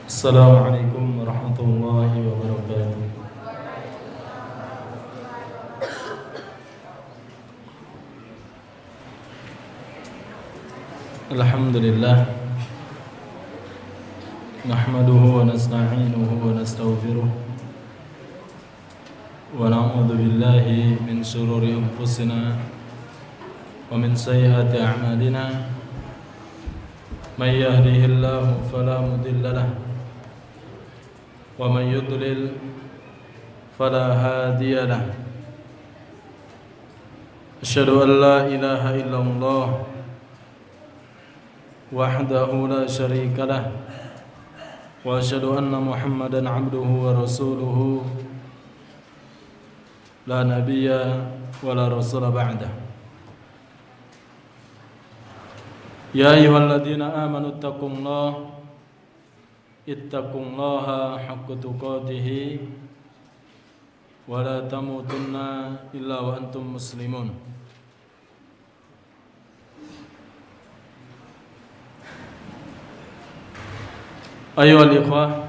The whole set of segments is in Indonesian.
Assalamualaikum warahmatullahi wabarakatuh. Alhamdulillah, nahmaduhu wa nasta'inuhu wa nastaghfiruh wa na'udzu billahi min shururi anfusina wa min sayyiati a'malina. May yahdihillahu fala mudilla lahu wa man yudlil fala hadiya lahu. Asyhadu an la ilaha illallah wahdahu la syarika lah wa asyhadu anna Muhammadan abduhu wa rasuluhu la nabiyya wa la rasula ba'dah. Ya ayyuhalladzina amanu ittaqullaha haqqa tuqatih wa la tamutunna illa wa antum muslimun. Ayyuhal ikhwah,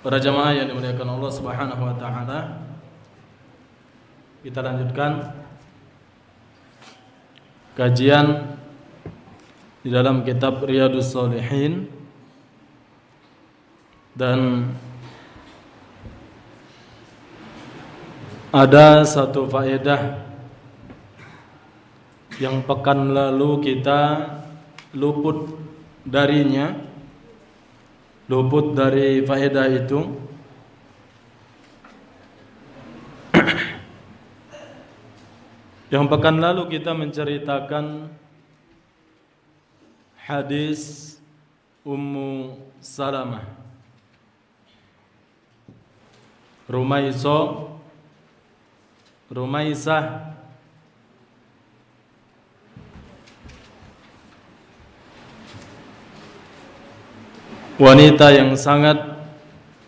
para jamaah yang dimuliakan Allah Subhanahu wa taala, kita lanjutkan kajian di dalam kitab Riyadhus Shalihin, dan ada satu faedah yang pekan lalu kita luput dari faedah itu. Yang pekan lalu kita menceritakan hadis Ummu Salamah, Rumaisah wanita yang sangat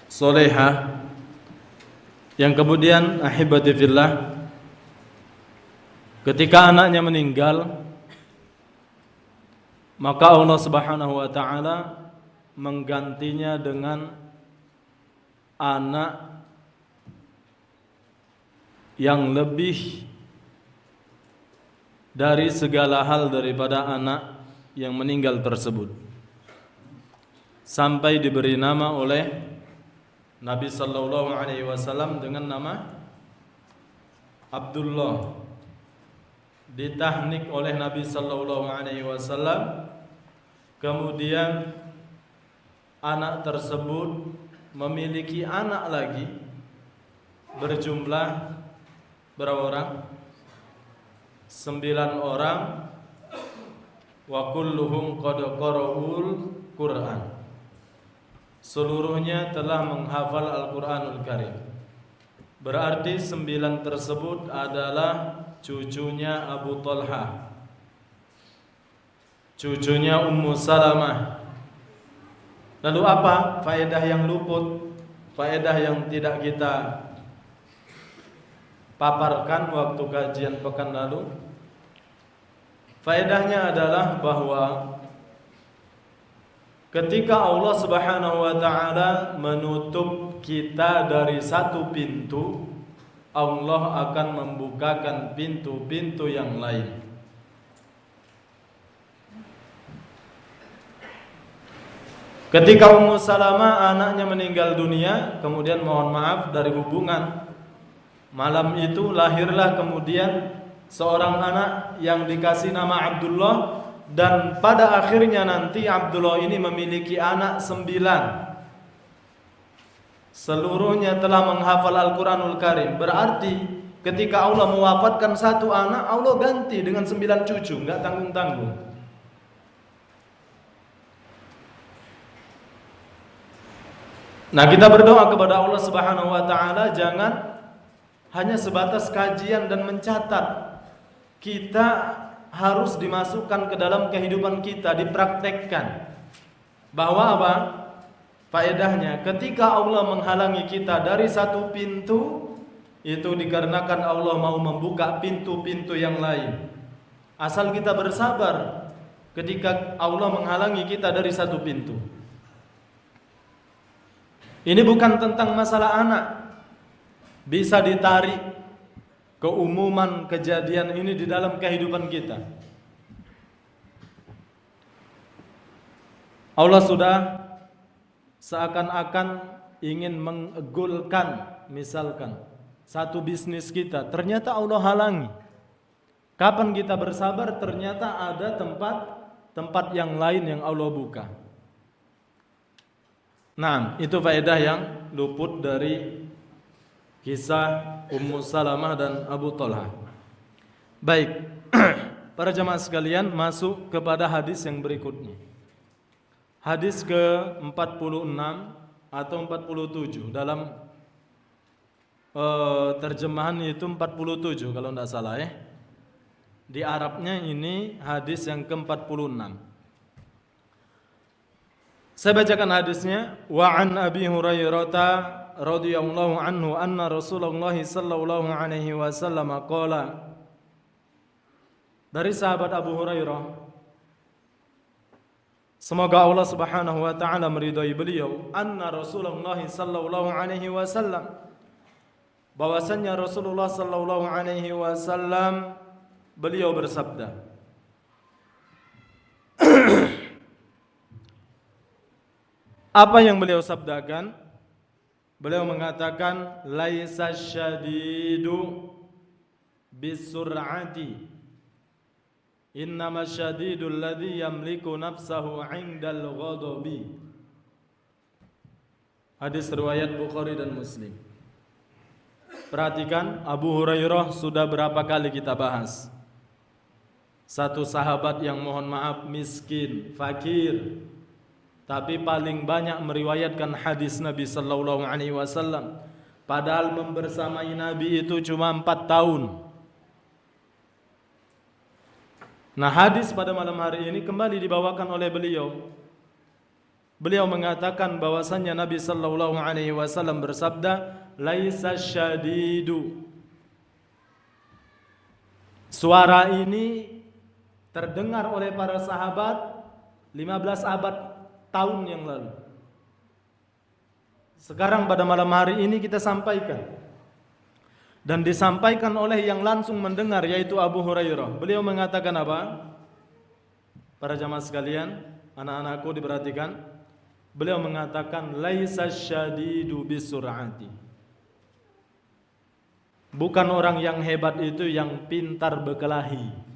solehah, yang kemudian ahibati fillah, ketika anaknya meninggal, maka Allah Subhanahu wa taala menggantinya dengan anak yang lebih dari segala hal daripada anak yang meninggal tersebut, sampai diberi nama oleh Nabi sallallahu alaihi wasallam dengan nama Abdullah. Ditahnik oleh Nabi sallallahu alaihi wasallam, kemudian anak tersebut memiliki anak lagi berjumlah berapa orang? 9 orang. Wa kulluhum qad qara'ul Qur'an. Seluruhnya telah menghafal Al-Qur'anul Karim. Berarti 9 tersebut adalah cucunya Abu Talha, cucunya Ummu Salamah. Lalu apa faedah yang luput, faedah yang tidak kita paparkan waktu kajian pekan lalu? Faedahnya adalah bahwa ketika Allah Subhanahu wa taala menutup kita dari satu pintu, Allah akan membukakan pintu-pintu yang lain. Ketika Ummu Salamah anaknya meninggal dunia, kemudian mohon maaf dari hubungan malam itu lahirlah kemudian seorang anak yang dikasih nama Abdullah, dan pada akhirnya nanti Abdullah ini memiliki anak 9. Seluruhnya telah menghafal Al-Quranul Karim. Berarti ketika Allah mewafatkan satu anak, Allah ganti dengan 9 cucu, enggak tanggung-tanggung. Nah, kita berdoa kepada Allah Subhanahu wa taala, jangan hanya sebatas kajian dan mencatat. Kita harus dimasukkan ke dalam kehidupan kita, dipraktekkan. Bahwa apa? Faedahnya, ketika Allah menghalangi kita dari satu pintu, itu dikarenakan Allah mau membuka pintu-pintu yang lain. Asal kita bersabar, ketika Allah menghalangi kita dari satu pintu. Ini bukan tentang masalah anak. Bisa ditarik keumuman kejadian ini di dalam kehidupan kita. Allah sudah seakan-akan ingin mengegulkan, misalkan satu bisnis kita, ternyata Allah halangi. Kapan kita bersabar, ternyata ada tempat yang lain yang Allah buka. Nah, itu faedah yang luput dari kisah Ummu Salamah dan Abu Talha. Baik, para jamaah sekalian, masuk kepada hadis yang berikutnya. Hadis ke-46 atau 47 dalam terjemahan itu 47 kalau tidak salah ya. Di Arabnya ini hadis yang ke-46. Saya bacakan hadisnya. Wa an Abi Hurairah radhiyallahu anhu anna Rasulullah sallallahu alaihi wasallam qala. Dari sahabat Abu Hurairah, semoga Allah Subhanahu wa taala meridhai beliau, anna Rasulullah sallallahu alaihi wasallam, bahwasanya Rasulullah sallallahu alaihi wasallam beliau bersabda. Apa yang beliau sabdakan? Beliau mengatakan laisa syadidu bisur'ati, innama syadidul ladzi yamliku nafsahu 'indal ghadabi. Hadis riwayat Bukhari dan Muslim. Perhatikan, Abu Hurairah sudah berapa kali kita bahas. Satu sahabat yang mohon maaf miskin, fakir, tapi paling banyak meriwayatkan hadis Nabi sallallahu alaihi wasallam. Padahal membersamai Nabi itu cuma 4 tahun. Nah, hadis pada malam hari ini kembali dibawakan oleh beliau. Beliau mengatakan bahwasannya Nabi sallallahu alaihi wasallam bersabda, laisa syadidu. Suara ini terdengar oleh para sahabat 15 abad tahun yang lalu. Sekarang pada malam hari ini kita sampaikan, dan disampaikan oleh yang langsung mendengar, yaitu Abu Hurairah. Beliau mengatakan apa? Para jamaah sekalian, anak-anakku diperhatikan. Beliau mengatakan laisa syadidu bisur'ati. Bukan orang yang hebat itu yang pintar berkelahi.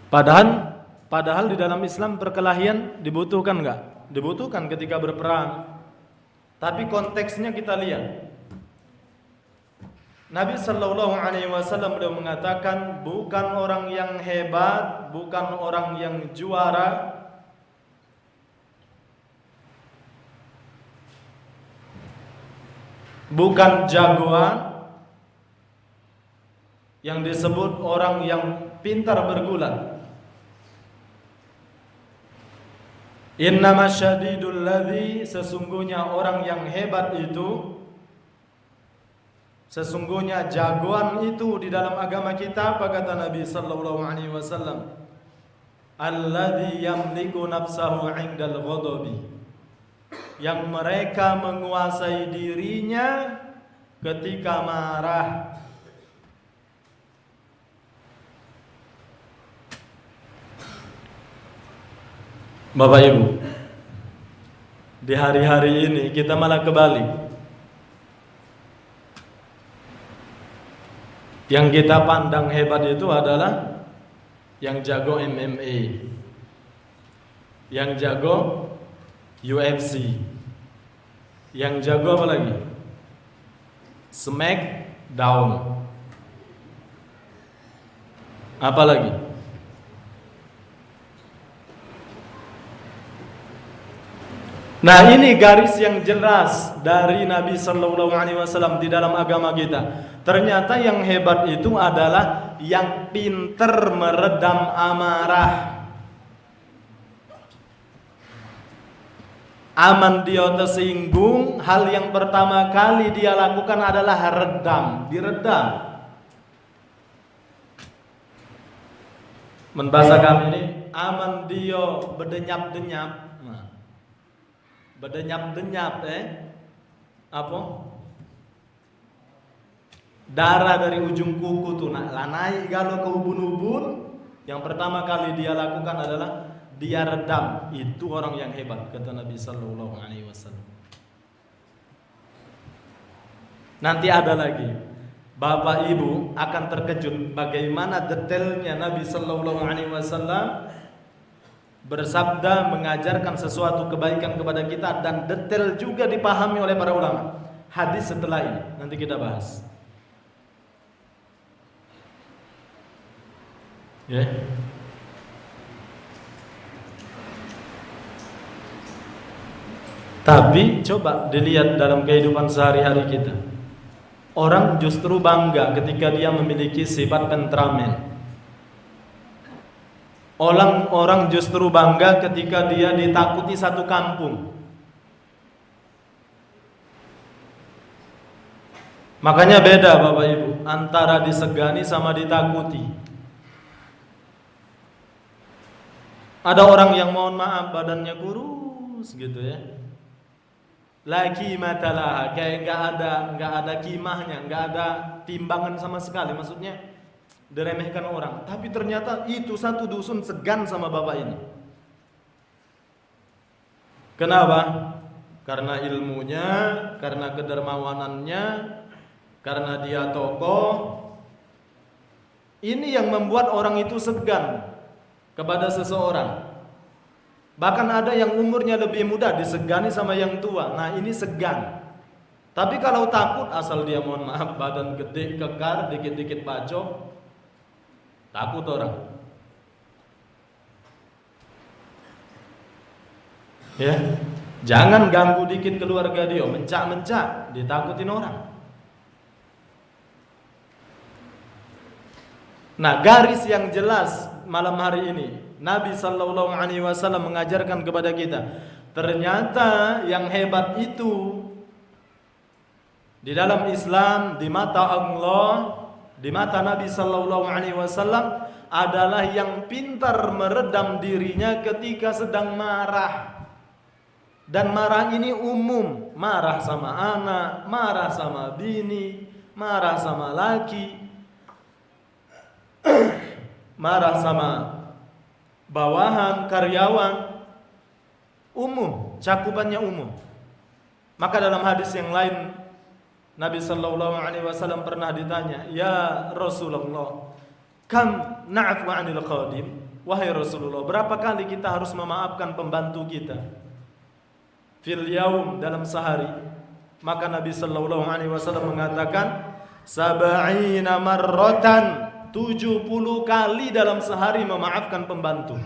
Padahal di dalam Islam perkelahian dibutuhkan enggak? Dibutuhkan ketika berperang. Tapi konteksnya kita lihat. Nabi sallallahu alaihi wasallam beliau mengatakan bukan orang yang hebat, bukan orang yang juara, bukan jagoan, yang disebut orang yang pintar bergulat. Innama syadidul ladzi, sesungguhnya orang yang hebat itu, sesungguhnya jagoan itu di dalam agama kita, apa kata Nabi sallallahu alaihi wasallam? Alladzi yamliku nafsahu 'indal ghadabi, yang mereka menguasai dirinya ketika marah. Bapak Ibu, di hari-hari ini kita malah kebalik. Yang kita pandang hebat itu adalah yang jago MMA, yang jago UFC, yang jago apa lagi? Smackdown. Apa lagi? Nah, ini garis yang jelas dari Nabi sallallahu alaihi wasallam di dalam agama kita. Ternyata yang hebat itu adalah yang pinter meredam amarah. Aman dia tersinggung, hal yang pertama kali dia lakukan adalah diredam. Men bahasa kami ini aman dio berdenyap-denyap. Nah, berdenyap-denyap apa? Darah dari ujung kuku tuh naik kalau ke ubun-ubun. Yang pertama kali dia lakukan adalah dia redam. Itu orang yang hebat, kata Nabi Sallallahu Alaihi Wasallam. Nanti ada lagi, Bapak Ibu akan terkejut bagaimana detailnya Nabi Sallallahu Alaihi Wasallam bersabda mengajarkan sesuatu kebaikan kepada kita, dan detail juga dipahami oleh para ulama. Hadis setelah ini nanti kita bahas. Ya. Tapi coba dilihat dalam kehidupan sehari-hari kita. Orang justru bangga ketika dia memiliki sifat temperamen. Orang justru bangga ketika dia ditakuti satu kampung. Makanya beda Bapak Ibu antara disegani sama ditakuti. Ada orang yang mohon maaf badannya kurus gitu ya. Lagi matalah, kayak nggak ada kimahnya, nggak ada timbangan sama sekali. Maksudnya diremehkan orang. Tapi ternyata itu satu dusun segan sama bapak ini. Kenapa? Karena ilmunya, karena kedermawanannya, karena dia tokoh. Ini yang membuat orang itu segan kepada seseorang. Bahkan ada yang umurnya lebih muda disegani sama yang tua. Nah ini segan. Tapi kalau takut, asal dia mohon maaf badan gede, kekar, dikit-dikit bacok, takut orang. Ya, jangan ganggu dikit keluarga dia, mencak-mencak, ditakutin orang. Nah, garis yang jelas malam hari ini Nabi Sallallahu Alaihi Wasallam mengajarkan kepada kita, ternyata yang hebat itu di dalam Islam, di mata Allah, di mata Nabi Sallallahu Alaihi Wasallam adalah yang pintar meredam dirinya ketika sedang marah. Dan marah ini umum, marah sama anak, marah sama bini, marah sama laki, marah sama bawahan, karyawan, umum, cakupannya umum. Maka dalam hadis yang lain Nabi Sallallahu Alaihi Wasallam pernah ditanya, ya Rasulullah, kam na'fu 'anil qadim? Wahai Rasulullah, berapa kali kita harus memaafkan pembantu kita? Fil yaum, dalam sehari. Maka Nabi Sallallahu Alaihi Wasallam mengatakan, 70 marratan, 70 kali dalam sehari memaafkan pembantu.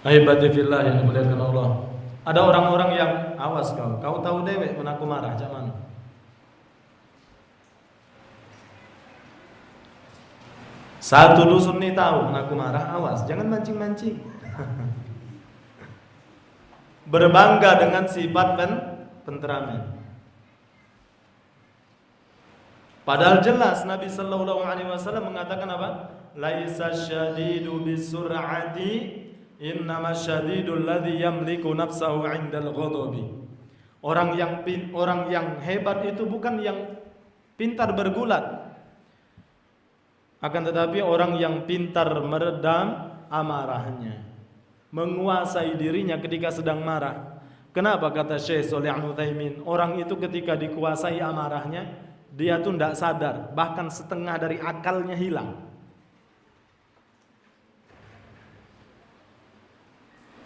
Ahibati fillah yang dimuliakan Allah. Ada orang-orang yang awas kau tahu dewek menaku marah zaman. Satu dusun nih tahu menaku marah, awas, jangan mancing-mancing. Berbangga dengan sifat temperamen. Padahal jelas Nabi Sallallahu Alaihi Wasallam mengatakan apa? Laisa syadidu bisur'ati, innama syadidul ladzi yamliku nafsahu 'indal ghadabi. Orang yang hebat itu bukan yang pintar bergulat, akan tetapi orang yang pintar meredam amarahnya, menguasai dirinya ketika sedang marah. Kenapa kata Syekh Shalih Al-Utsaimin, orang itu ketika dikuasai amarahnya, dia tuh tidak sadar, bahkan setengah dari akalnya hilang.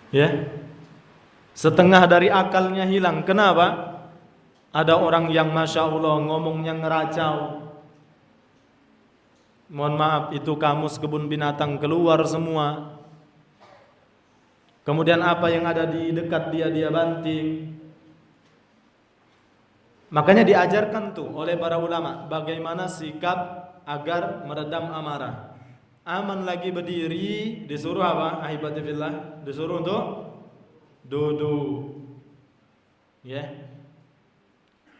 Ya, setengah dari akalnya hilang. Kenapa? Ada orang yang masya Allah ngomongnya ngeracau. Mohon maaf, itu kamus kebun binatang keluar semua. Kemudian apa yang ada di dekat dia banting. Makanya diajarkan tuh oleh para ulama bagaimana sikap agar meredam amarah. Aman lagi berdiri, disuruh apa? Ahibatifillah, disuruh untuk duduk. Ya.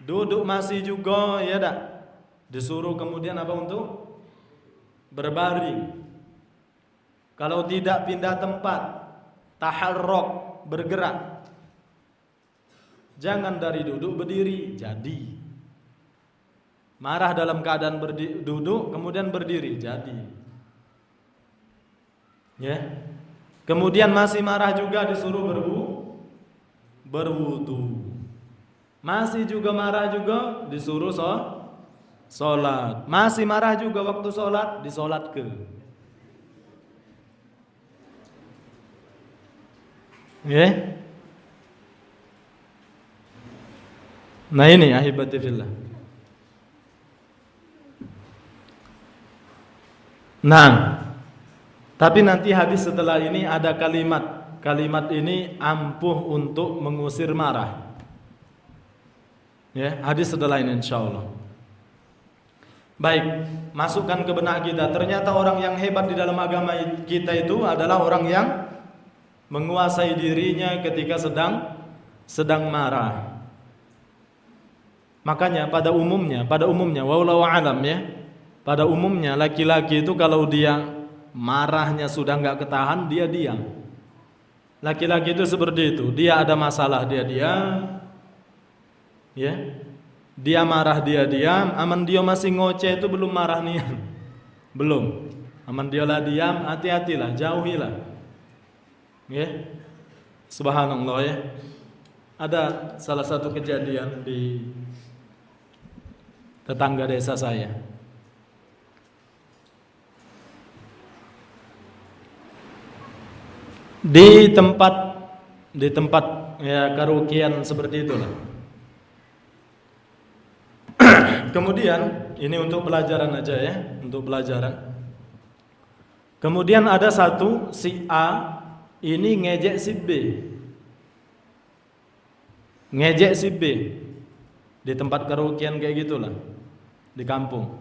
Duduk masih juga ya dak. Disuruh kemudian apa untuk berbaring. Kalau tidak pindah tempat, taharrok, bergerak. Jangan dari duduk berdiri, jadi. Marah dalam keadaan duduk kemudian berdiri, jadi. Ya. Kemudian masih marah juga disuruh berwudu. Masih juga marah juga disuruh sholat. Masih marah juga waktu sholat, disolat ke. Ya. Nah ini ahibati fillah. Nah, tapi nanti habis setelah ini ada kalimat. Kalimat ini ampuh untuk mengusir marah. Ya, hadis setelah ini insyaallah. Baik, masukkan ke benak kita. Ternyata orang yang hebat di dalam agama kita itu adalah orang yang menguasai dirinya ketika sedang marah. Makanya pada umumnya wallahu alam ya. Pada umumnya laki-laki itu kalau dia marahnya sudah enggak ketahan, dia diam. Laki-laki itu seperti itu, dia ada masalah dia diam. Ya. Dia marah dia diam, aman dia masih ngoceh itu belum marah nian. Belum. Aman dia lah diam, hati-hatilah, jauhilah. Ya. Subhanallah ya. Ada salah satu kejadian di tetangga desa saya. Di tempat ya karaokean seperti itulah. Kemudian ini untuk pelajaran aja ya, untuk pelajaran. Kemudian ada satu si A ini ngejek si B. Ngejek si B di tempat karaokean kayak gitulah di kampung.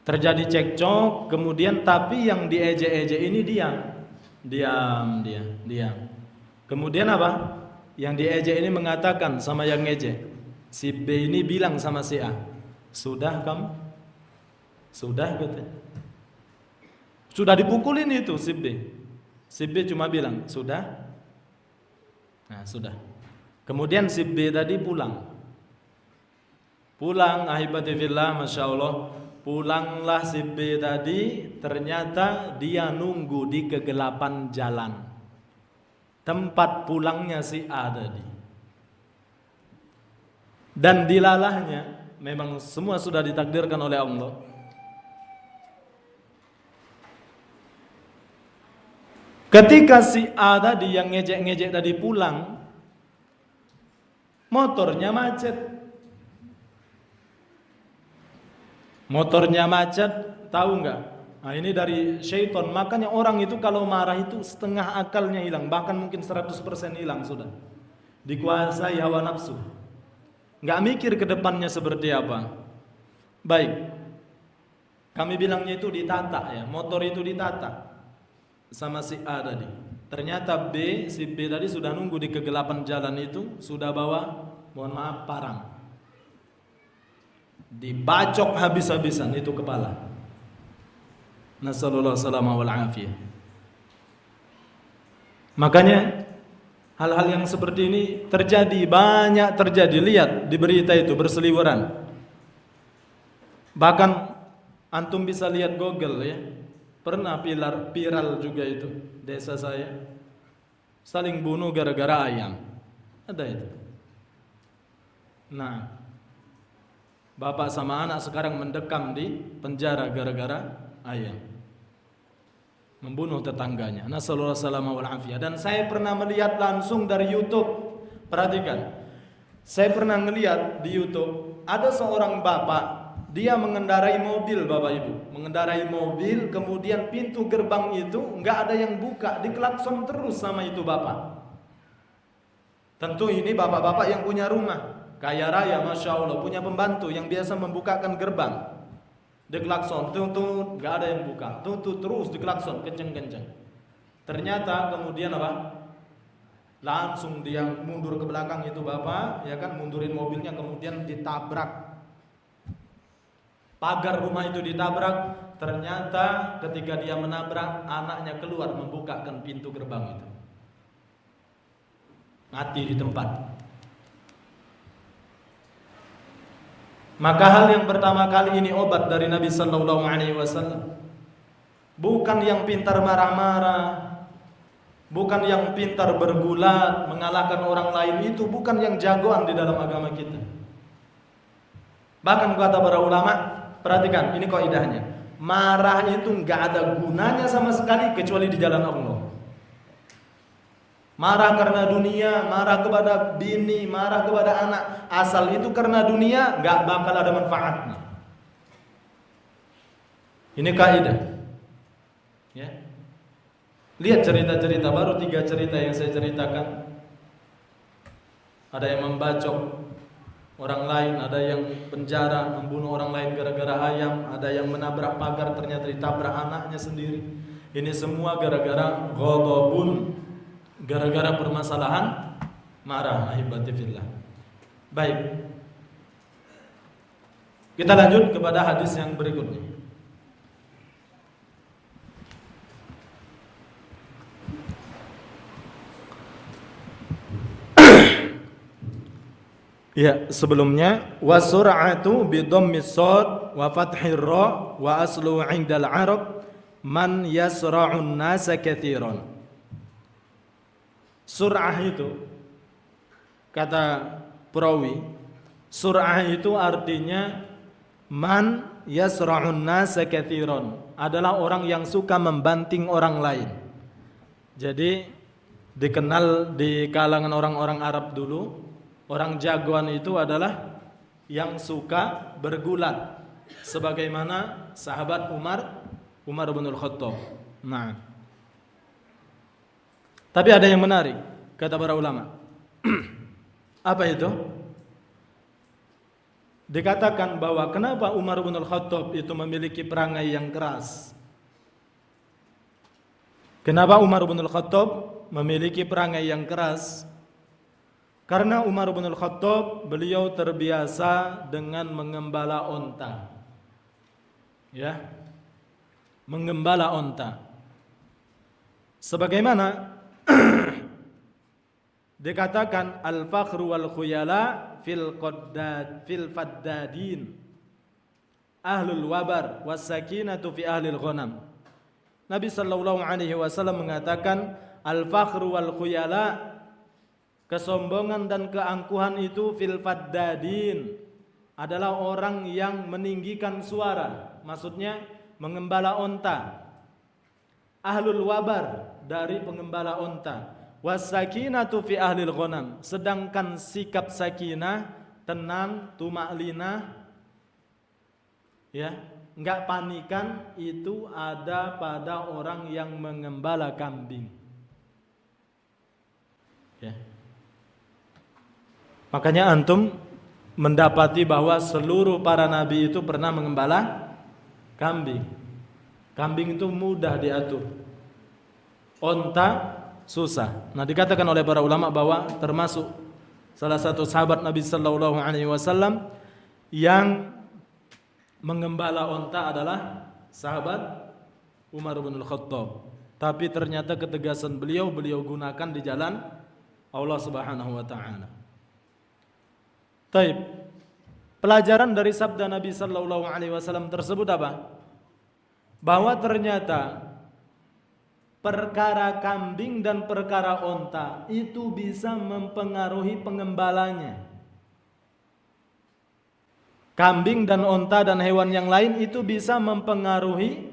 Terjadi cekcok, kemudian tapi yang diejek-ejek ini diam. Kemudian apa? Yang diejek ini mengatakan sama yang ngejek. Si B ini bilang sama si A, "Sudah kamu? Sudah katanya. Sudah dipukulin itu si B." Si B cuma bilang, "Sudah?" Nah, sudah. Kemudian si B tadi pulang, ahibati fillah, Masya Allah. Pulanglah si B tadi, ternyata dia nunggu di kegelapan jalan tempat pulangnya si A tadi. Dan dilalahnya, memang semua sudah ditakdirkan oleh Allah. Ketika si A tadi yang ngejek-ngejek tadi pulang, motornya macet. Motornya macet, tahu enggak? Nah, ini dari syaitan. Makanya orang itu kalau marah itu setengah akalnya hilang, bahkan mungkin 100% hilang sudah. Dikuasai hawa nafsu. Enggak mikir ke depannya seperti apa. Baik. Kami bilangnya itu ditata ya, motor itu ditata sama si A tadi. Ternyata si B tadi sudah nunggu di kegelapan jalan itu, sudah bawa, mohon maaf, parang. Dibacok habis-habisan itu kepala. Nasallallahu salamah wal afiyah. Makanya hal-hal yang seperti ini terjadi, banyak terjadi. Lihat di berita itu berseliweran. Bahkan antum bisa lihat Google ya. Pernah viral juga itu desa saya. Saling bunuh gara-gara ayam. Ada itu. Nah, bapak sama anak sekarang mendekam di penjara gara-gara ayam. Membunuh tetangganya. Nasallallahu salamah wal afiyah. Dan saya pernah melihat langsung dari YouTube. Perhatikan. Saya pernah melihat di YouTube ada seorang bapak, dia mengendarai mobil, Bapak Ibu. Mengendarai mobil, kemudian pintu gerbang itu enggak ada yang buka, diklakson terus sama itu bapak. Tentu ini bapak-bapak yang punya rumah, kaya raya, Masya Allah, punya pembantu yang biasa membukakan gerbang. Diklakson, tuh, nggak ada yang buka, tuh terus diklakson, kenceng-kenceng. Ternyata kemudian apa? Langsung dia mundur ke belakang itu bapak, ya kan, mundurin mobilnya, kemudian ditabrak. Pagar rumah itu ditabrak, ternyata ketika dia menabrak, anaknya keluar membukakan pintu gerbang itu. Mati di tempat. Maka hal yang pertama kali ini obat dari Nabi sallallahu alaihi wasallam. Bukan yang pintar marah-marah, bukan yang pintar bergulat mengalahkan orang lain, itu bukan yang jagoan di dalam agama kita. Bahkan kata para ulama, perhatikan, ini kaidahnya. Marah itu enggak ada gunanya sama sekali kecuali di jalan Allah. Marah karena dunia, marah kepada bini, marah kepada anak, asal itu karena dunia, enggak bakal ada manfaatnya. Ini kaidah. Ya. Lihat cerita-cerita, baru 3 cerita yang saya ceritakan. Ada yang membacok orang lain, ada yang penjara, membunuh orang lain gara-gara ayam, ada yang menabrak pagar ternyata ditabrak anaknya sendiri. Ini semua gara-gara ghadabun, gara-gara permasalahan marah. Ahibati fillah. Baik. Kita lanjut kepada hadis yang berikutnya. Ya, sebelumnya wasur'atu bi dhammis shad wa fathir ra wa aslu 'indal 'arab man yasra'un nasa katsiran. Sur'ah itu kata perawi, sur'ah itu artinya man yasra'un nasa katsiran, adalah orang yang suka membanting orang lain. Jadi dikenal di kalangan orang-orang Arab dulu, orang jagoan itu adalah yang suka bergulat, sebagaimana sahabat Umar bin Khattab. Nah, tapi ada yang menarik kata para ulama. Apa itu? Dikatakan bahwa kenapa Umar bin Khattab itu memiliki perangai yang keras? Kenapa Umar bin Khattab memiliki perangai yang keras? Karena Umar bin Khattab beliau terbiasa dengan mengembala onta. Ya. Mengembala onta. Sebagaimana dikatakan al-fakhru wal khuyala fil faddadin ahlul wabar was sakinatu fi ahlil ghanam. Nabi sallallahu alaihi wasallam mengatakan al-fakhru wal khuyala, kesombongan dan keangkuhan itu fil faddadin, adalah orang yang meninggikan suara, maksudnya mengembala onta. Ahlul wabar, dari pengembala onta. Was-sakinatu fi ahlil ghanam, sedangkan sikap sakinah, tenang, tumaklinah, ya, enggak panikan, itu ada pada orang yang mengembala kambing. Ya. Makanya antum mendapati bahwa seluruh para nabi itu pernah mengembala kambing. Kambing itu mudah diatur, onta susah. Nah, dikatakan oleh para ulama bahwa termasuk salah satu sahabat Nabi sallallahu alaihi wasallam yang mengembala onta adalah sahabat Umar bin Khattab. Tapi ternyata ketegasan beliau gunakan di jalan Allah Subhanahu wa taala. Taib. Pelajaran dari sabda Nabi sallallahu alaihi wasallam tersebut apa? Bahwa ternyata perkara kambing dan perkara onta itu bisa mempengaruhi pengembalanya. Kambing dan onta dan hewan yang lain itu bisa mempengaruhi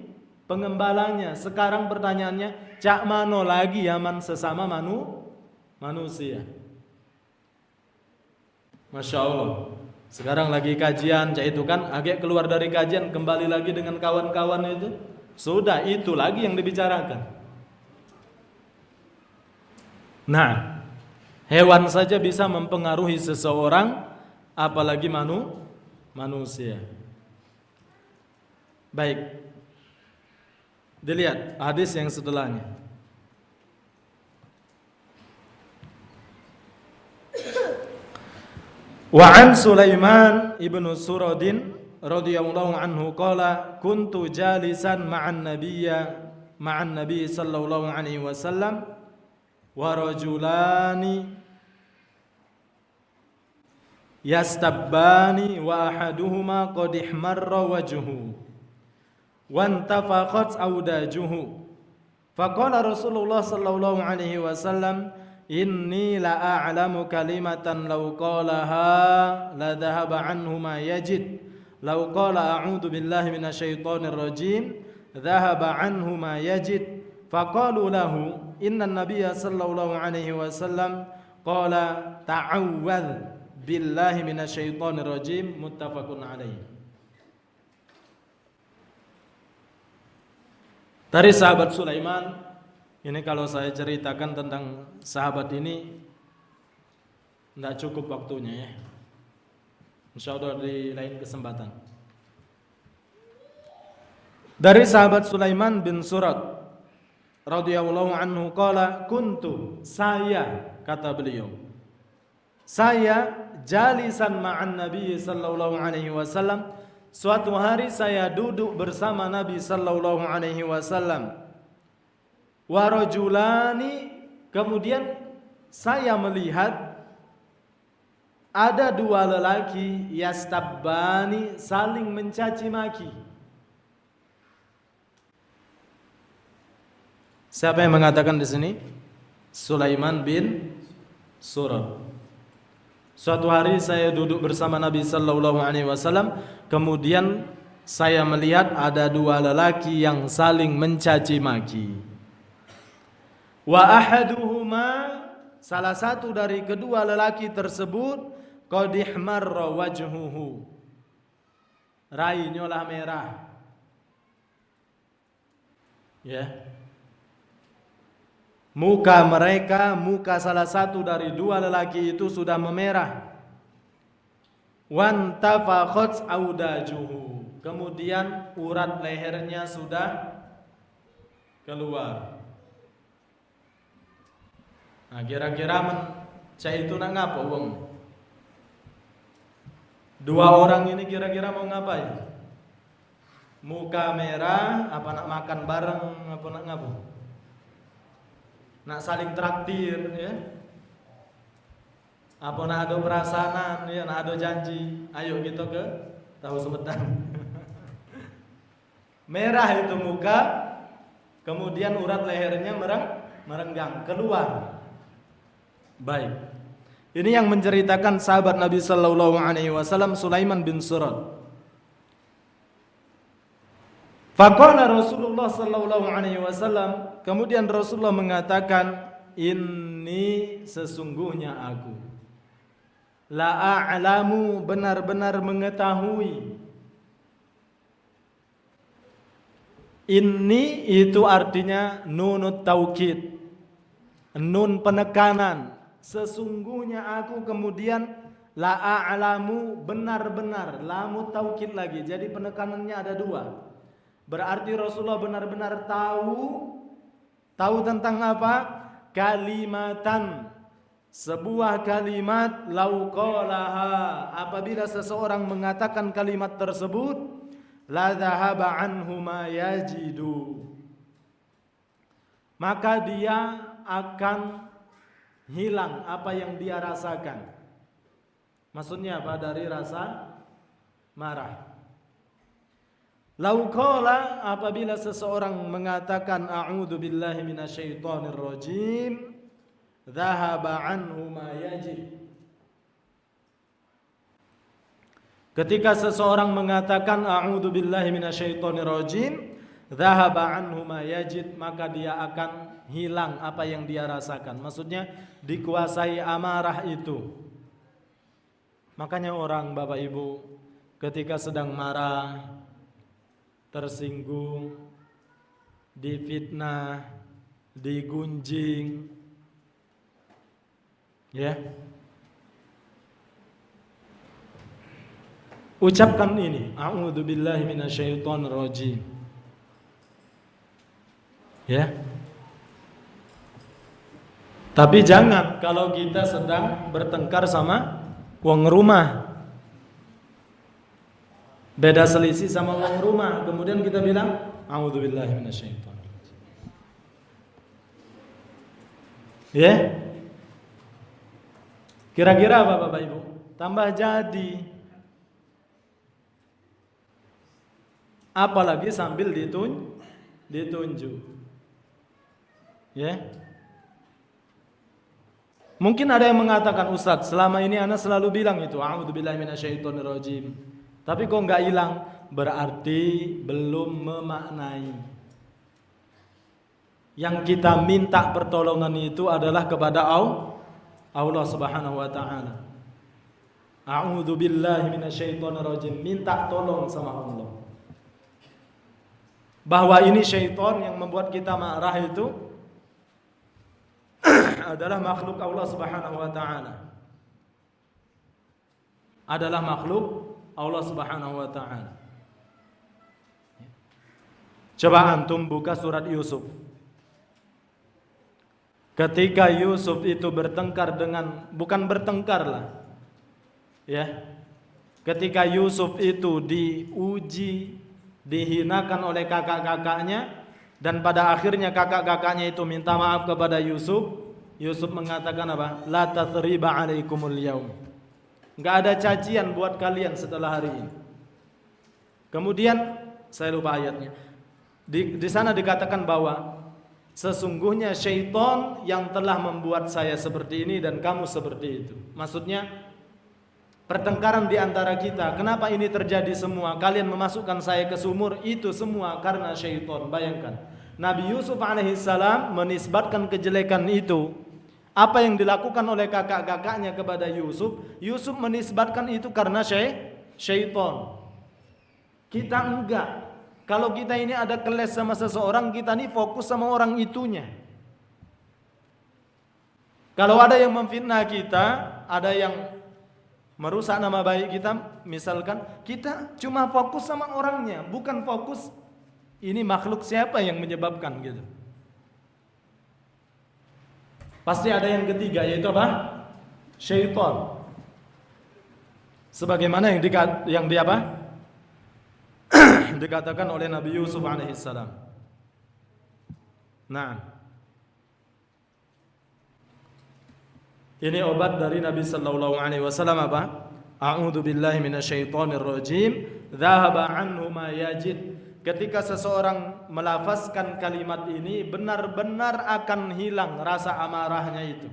pengembalanya. Sekarang pertanyaannya, cak mano lagi yaman sesama manusia. Masya Allah. Sekarang lagi kajian, cak itu kan agak keluar dari kajian, kembali lagi dengan kawan-kawan itu. Sudah, itu lagi yang dibicarakan. Nah, hewan saja bisa mempengaruhi seseorang, apalagi manusia. Baik. Dilihat hadis yang setelahnya. Wa an Sulaiman ibnu Suradin radhiyallahu anhu qala kuntu jalisan ma'an nabiy sallallahu alaihi wasallam wa rajulani yastabbani wa ahaduhuma qad ihmarra wajhuhu wa antafaqat awdajuhu faqala Rasulullah sallallahu alaihi wasallam inni la a'lamu kalimatan law qalaha la dhahaba anhu ma yajid law qala a'udzu billahi minasyaitonir rajim dhahaba anhu ma yajid faqalu lahu inna nabiyya sallallahu alaihi wasallam qala ta'awwadz billahi minasyaitonir rajim muttafaqun alaihi. Dari sahabat Sulaiman, ini kalau saya ceritakan tentang sahabat ini tidak cukup waktunya ya. Insyaallah di lain kesempatan. Dari sahabat Sulaiman bin Surat radhiyallahu anhu qala kuntu, saya, kata beliau, saya jalisan ma'an Nabi sallallahu alaihi wasallam, suatu hari saya duduk bersama Nabi sallallahu alaihi wasallam, wa rajulani, kemudian saya melihat ada dua lelaki yastabbani, saling mencaci maki. Siapa yang mengatakan di sini? Sulaiman bin Surat. Suatu hari saya duduk bersama Nabi sallallahu alaihi wasallam, kemudian saya melihat ada dua lelaki yang saling mencaci maki. Wa ahaduhuma, salah satu dari kedua lelaki tersebut, qad ihmarra wajhuhu, rainya lah merah. Ya. Muka salah satu dari dua lelaki itu sudah memerah. Wan tafaqat audajuhu, kemudian urat lehernya sudah keluar. Nah, kira-kira cai itu nak ngapa wong? Dua orang ini kira-kira mau ngapain? Muka merah, apa nak makan bareng, apa nak ngapa? Nak saling traktir ya, apa nak ada perasaan ya, nak ada janji, ayo gitu ke tahu Sumedang. Merah itu muka, kemudian urat lehernya merenggang keluar. Baik, ini yang menceritakan sahabat Nabi sallallahu alaihi wasallam Sulaiman bin Surat. Faqala Rasulullah sallallahu alaihi wasallam, kemudian Rasulullah mengatakan, ini sesungguhnya aku la a'lamu, benar-benar mengetahui. Ini itu artinya nunut taukid, nun penekanan. Sesungguhnya aku, kemudian la a'lamu, benar-benar, lamu taukid lagi. Jadi penekanannya ada dua. Berarti Rasulullah benar-benar tahu tentang apa? Kalimatan, sebuah kalimat, lau qalaha, apabila seseorang mengatakan kalimat tersebut, la dhahaba anhu ma yajidu, maka dia akan hilang apa yang dia rasakan. Maksudnya apa? Dari rasa marah. Lau qala, apabila seseorang mengatakan a'udzu billahi minasyaitonir rajim, dhahaba anhu ma yajid. Ketika seseorang mengatakan a'udzu billahi minasyaitonir rajim, dhahaba anhu ma yajid, maka dia akan hilang apa yang dia rasakan. Maksudnya dikuasai amarah itu. Makanya orang, Bapak Ibu, ketika sedang marah, tersinggung, difitnah, digunjing, ya, ucapkan ini, a'udzu billahi minasyaitonir rajim. Ya. Tapi jangan kalau kita sedang bertengkar sama wong rumah. Beda selisih sama uang rumah, kemudian kita bilang a'udzubillahi minasyaitonir rajim. Ya? Kira-kira apa Bapak Ibu? Tambah jadi. Apalagi sambil ditunjuk. Ya. Mungkin ada yang mengatakan, Ustaz, selama ini ana selalu bilang itu, a'udzubillahi minasyaitonir rajim. Tapi kok enggak hilang? Berarti belum memaknai. Yang kita minta pertolongan itu adalah kepada Allah Subhanahu wa taala. A'udzubillahi minasyaitonir rajim, minta tolong sama Allah. Bahwa ini syaitan yang membuat kita marah itu adalah makhluk Allah Subhanahu wa taala. Adalah makhluk Allah Subhanahu wa taala. Coba antum buka surat Yusuf. Ketika Yusuf itu bertengkar dengan, bukan bertengkar lah, ya. Ketika Yusuf itu diuji, dihinakan oleh kakak-kakaknya, dan pada akhirnya kakak-kakaknya itu minta maaf kepada Yusuf. Yusuf mengatakan apa? La tathriba alaikumul yaum. Enggak ada cacian buat kalian setelah hari ini. Kemudian saya lupa ayatnya. Di sana dikatakan bahwa sesungguhnya syaitan yang telah membuat saya seperti ini dan kamu seperti itu. Maksudnya pertengkaran di antara kita. Kenapa ini terjadi semua? Kalian memasukkan saya ke sumur, itu semua karena syaitan. Bayangkan, Nabi Yusuf alaihissalam menisbatkan kejelekan itu. Apa yang dilakukan oleh kakak-kakaknya kepada Yusuf, Yusuf menisbatkan itu karena syaitan. Kita enggak. Kalau kita ini ada keles sama seseorang, kita ini fokus sama orang itunya. Kalau ada yang memfitnah kita, ada yang merusak nama baik kita, misalkan, kita cuma fokus sama orangnya, bukan fokus ini makhluk siapa yang menyebabkan gitu. Pasti ada yang ketiga, yaitu apa? Syaitan. Sebagaimana yang di apa? Dikatakan oleh Nabi Yusuf alaihissalam. Nah, ini obat dari Nabi sallallahu alaihi wasallam apa? A'udzu billahi minasyaitonir rajim. Dhahaba anhu ma yajid. Ketika seseorang melafazkan kalimat ini, benar-benar akan hilang rasa amarahnya itu.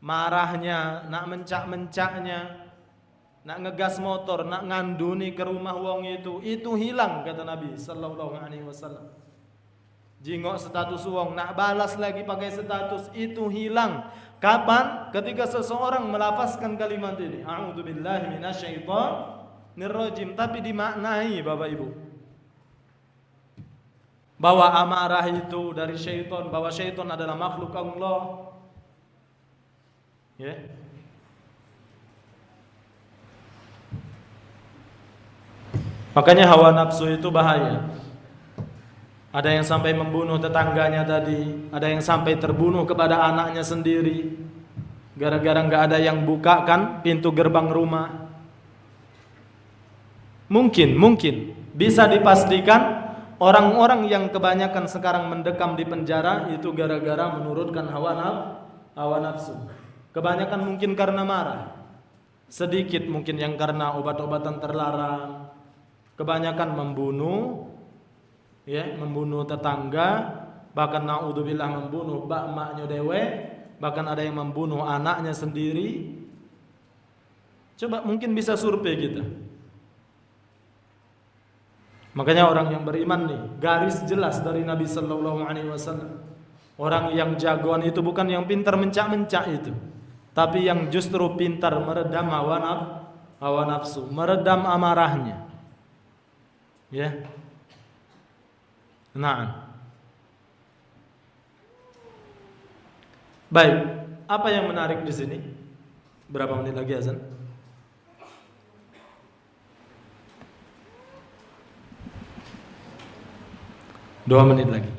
Marahnya, nak mencak-mencaknya, nak ngegas motor, nak nganduni ke rumah wong itu hilang kata Nabi sallallahu alaihi wasallam. Jingok status wong, nak balas lagi pakai status, itu hilang. Kapan? Ketika seseorang melafazkan kalimat ini, a'udzubillahi minasyaitonir rajim, tapi dimaknai Bapak Ibu, bahwa amarah itu dari syaitan, bahwa syaitan adalah makhluk Allah. Ya. Makanya hawa nafsu itu bahaya. Ada yang sampai membunuh tetangganya tadi, ada yang sampai terbunuh kepada anaknya sendiri, gara-gara nggak ada yang bukakan pintu gerbang rumah. Mungkin bisa dipastikan orang-orang yang kebanyakan sekarang mendekam di penjara itu gara-gara menurutkan hawa nafsu. Kebanyakan mungkin karena marah, sedikit mungkin yang karena obat-obatan terlarang. Kebanyakan membunuh, ya, membunuh tetangga, bahkan naudzubillah membunuh maknya dewe, bahkan ada yang membunuh anaknya sendiri. Coba mungkin bisa survei kita. Makanya orang yang beriman nih, garis jelas dari Nabi sallallahu alaihi wasallam. Orang yang jagoan itu bukan yang pintar mencak-mencak itu, tapi yang justru pintar meredam hawa nafsu, meredam amarahnya. Ya. Nah. Baik, apa yang menarik di sini? Berapa menit lagi azan? Dua menit lagi.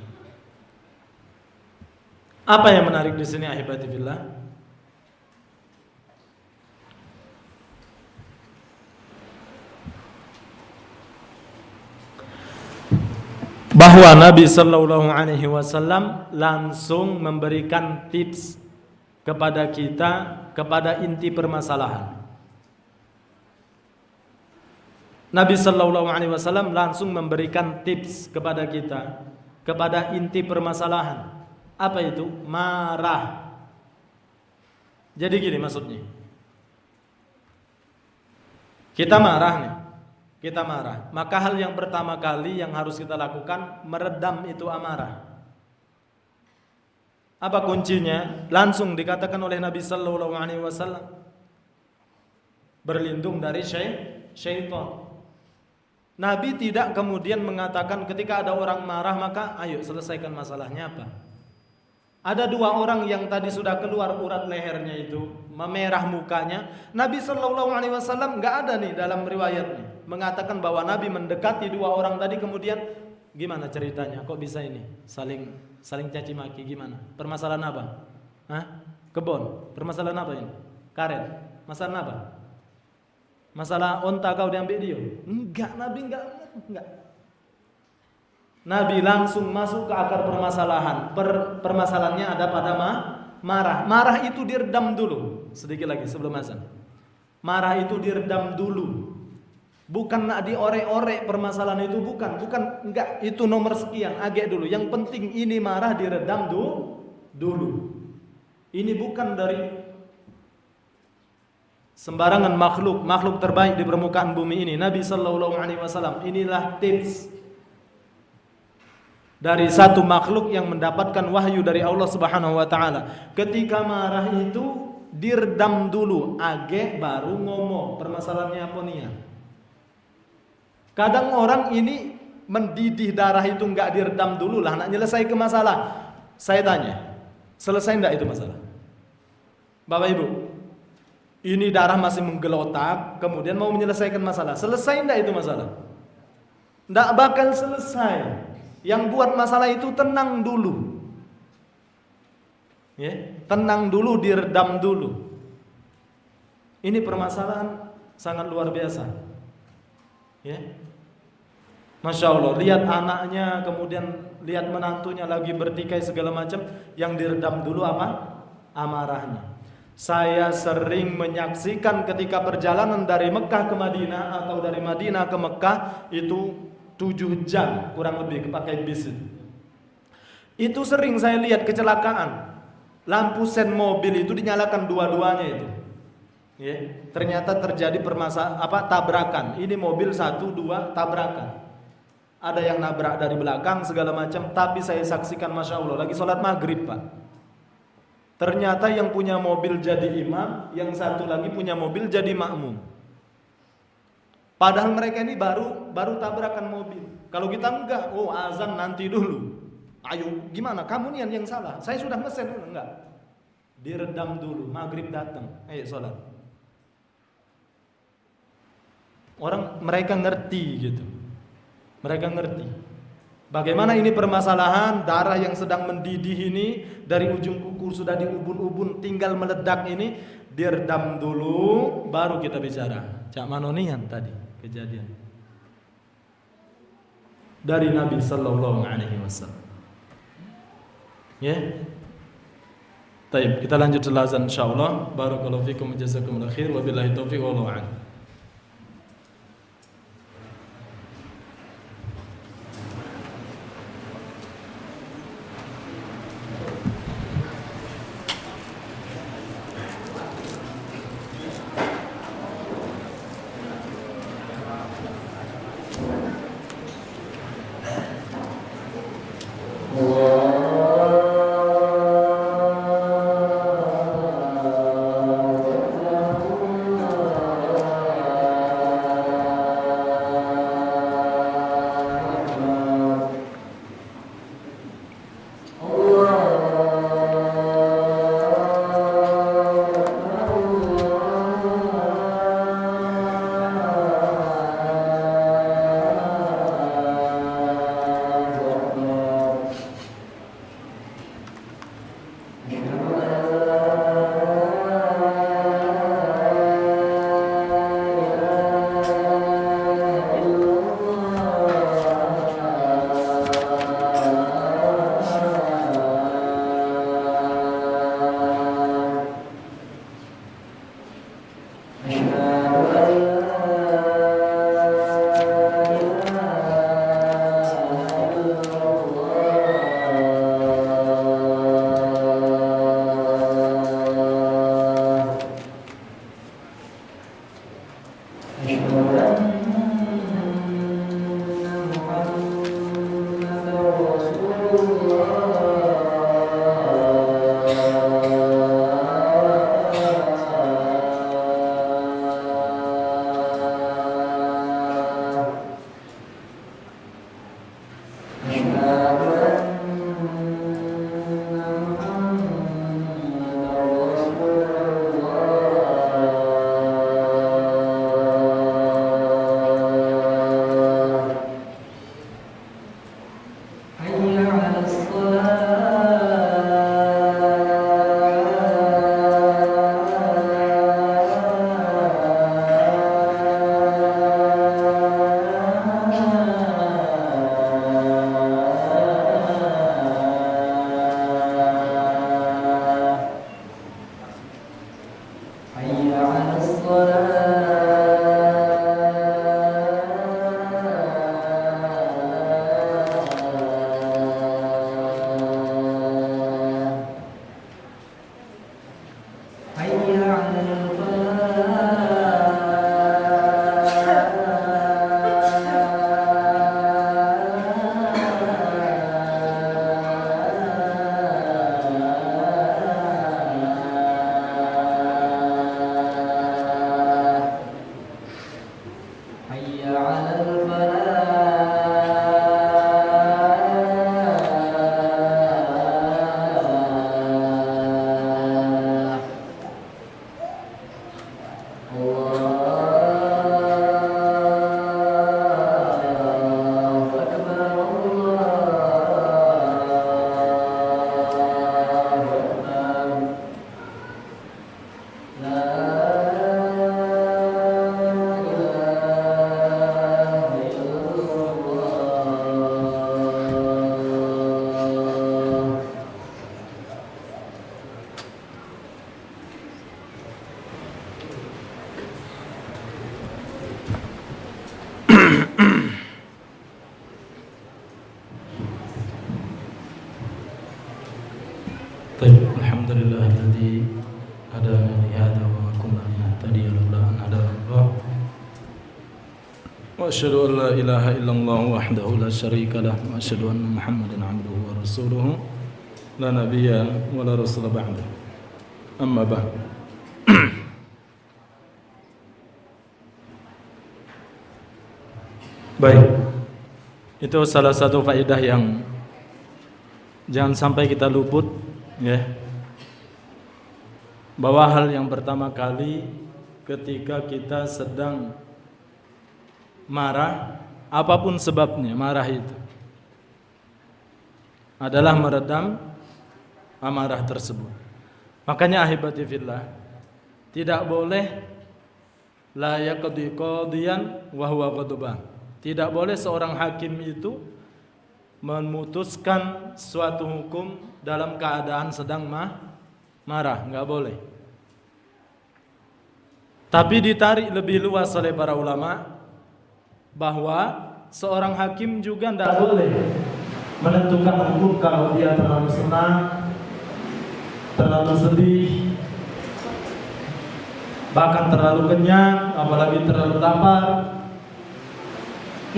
Apa yang menarik di sini ahibati fillah? bahwa Nabi Sallallahu Alaihi Wasallam langsung memberikan tips kepada kita kepada inti permasalahan. Nabi Sallallahu Alaihi Wasallam langsung memberikan tips kepada kita kepada inti permasalahan. Apa itu? Marah. Jadi gini maksudnya. Kita marah nih. Kita marah. Maka hal yang pertama kali yang harus kita lakukan meredam itu amarah. Apa kuncinya? Langsung dikatakan oleh Nabi Sallallahu Alaihi Wasallam, berlindung dari syaitan. Nabi tidak kemudian mengatakan ketika ada orang marah maka ayo selesaikan masalahnya apa. Ada dua orang yang tadi sudah keluar urat lehernya itu, memerah mukanya. Nabi Sallallahu Alaihi Wasallam nggak ada nih dalam riwayatnya mengatakan bahwa Nabi mendekati dua orang tadi kemudian gimana ceritanya? Kok bisa ini saling caci maki gimana? Permasalahan apa? Hah? Kebon. Permasalahan apa ini? Karet. Masalah apa? Masalah onta kau diambil dia? Enggak, Nabi enggak. Nabi langsung masuk ke akar permasalahan. Permasalahannya ada pada marah. Marah itu diredam dulu. Sedikit lagi sebelum azan. Marah itu diredam dulu. Bukan nak diorek-orek permasalahan itu, bukan enggak, itu nomor sekian, agak dulu. Yang penting ini marah diredam dulu. Ini bukan dari sembarangan makhluk terbaik di permukaan bumi ini, Nabi Sallallahu Alaihi Wasallam. Inilah tips dari satu makhluk yang mendapatkan wahyu dari Allah Subhanahu Wa Taala. Ketika marah itu diredam dulu, age baru ngomong permasalahannya apa nih ya. Kadang orang ini mendidih darah itu enggak diredam dulu lah, nak nyelesai ke masalah. Saya tanya, selesai enggak itu masalah? Bapak Ibu, ini darah masih menggelotak, kemudian mau menyelesaikan masalah. Selesai enggak itu masalah? Enggak bakal selesai. Yang buat masalah itu tenang dulu. Ya, tenang dulu, diredam dulu. Ini permasalahan sangat luar biasa. Ya. Masya Allah, lihat anaknya, kemudian lihat menantunya lagi bertikai segala macam, yang diredam dulu apa? Amarahnya. Saya sering menyaksikan ketika perjalanan dari Mekah ke Madinah atau dari Madinah ke Mekah itu 7 jam kurang lebih pakai bis. Itu sering saya lihat kecelakaan. Lampu sen mobil itu dinyalakan dua-duanya itu. Ya, ternyata terjadi tabrakan. Ini mobil 1, 2 tabrakan. Ada yang nabrak dari belakang segala macam, tapi saya saksikan Masya Allah lagi sholat maghrib Pak. Ternyata yang punya mobil jadi imam, yang satu lagi punya mobil jadi makmum. Padahal mereka ini baru tabrakan mobil. Kalau kita enggak, oh azan nanti dulu. Ayo gimana? Kamu nih yang salah. Saya sudah ngesen dulu, enggak. Diredam dulu, maghrib datang. Ayo sholat. Mereka ngerti gitu. Mereka ngerti bagaimana ini permasalahan darah yang sedang mendidih ini dari ujung kuku sudah diubun-ubun tinggal meledak ini, diredam dulu baru kita bicara. Cak manonian tadi kejadian dari Nabi Sallallahu Alaihi Wasallam. Ya. Baik, kita lanjut jelasan insyaallah. Barakallahu fikum jazakumullahu khair wa billahi taufiq wallahu a'lam. الذي هدانا لهذا وما كنا لنهتدي لولا أن هدانا الله وأشهد أن لا إله إلا الله وحده لا شريك له وأشهد أن محمدا عبده ورسوله لا نبي ولا رسول بعده أما بعد. Baik, itu salah satu faedah yang jangan sampai kita luput, ya. Bahwa hal yang pertama kali ketika kita sedang marah, apapun sebabnya marah itu, adalah meredam amarah tersebut. Makanya ahibati fillah, tidak boleh la yaqdi qadiyan wa huwa ghadban. Tidak boleh seorang hakim itu memutuskan suatu hukum dalam keadaan sedang marah, enggak boleh. Tapi ditarik lebih luas oleh para ulama bahwa seorang hakim juga enggak boleh menentukan hukum kalau dia terlalu senang, terlalu sedih, bahkan terlalu kenyang, apalagi terlalu lapar.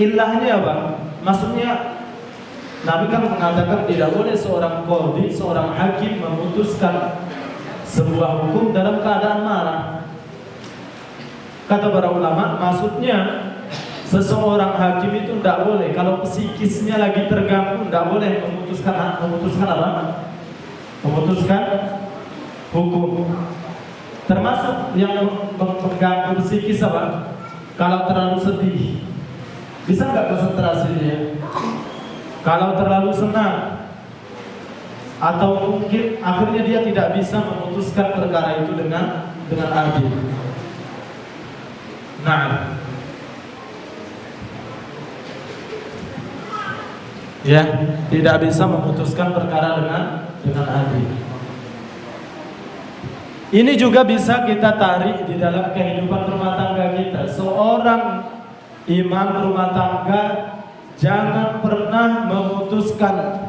Ilahnya apa? Maksudnya Nabi kan mengatakan tidak boleh seorang qadhi, seorang hakim memutuskan sebuah hukum dalam keadaan marah. Kata para ulama, maksudnya seseorang hakim itu tidak boleh kalau psikisnya lagi terganggu, tidak boleh memutuskan apa? Memutuskan hukum. Termasuk yang mengganggu psikis apa? Kalau terlalu sedih, bisa nggak konsentrasinya? Kalau terlalu senang, atau mungkin akhirnya dia tidak bisa memutuskan perkara itu dengan adil. Nah, ya, tidak bisa memutuskan perkara dengan adil. Ini juga bisa kita tarik di dalam kehidupan rumah tangga kita. Seorang imam rumah tangga jangan pernah memutuskan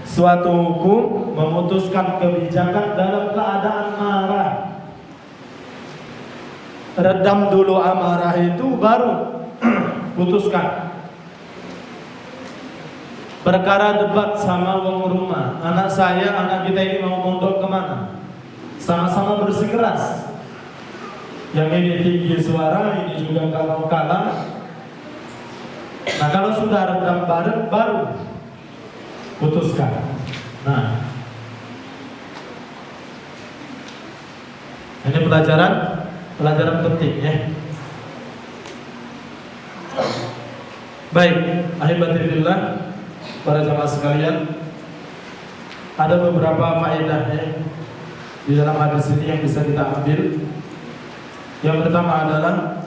suatu hukum, memutuskan kebijakan dalam keadaan marah. redam dulu amarah itu baru putuskan. Perkara debat sama wong rumah, anak kita ini mau mondok kemana, sama-sama bersikeras. Yang ini tinggi suara, ini juga kalau kalah. Nah kalau sudah redam bareng baru putuskan. Nah ini pelajaran penting ya. Baik, ahibatillah, para jamaah sekalian, ada beberapa faedah ya di dalam hadis ini yang bisa kita ambil. Yang pertama adalah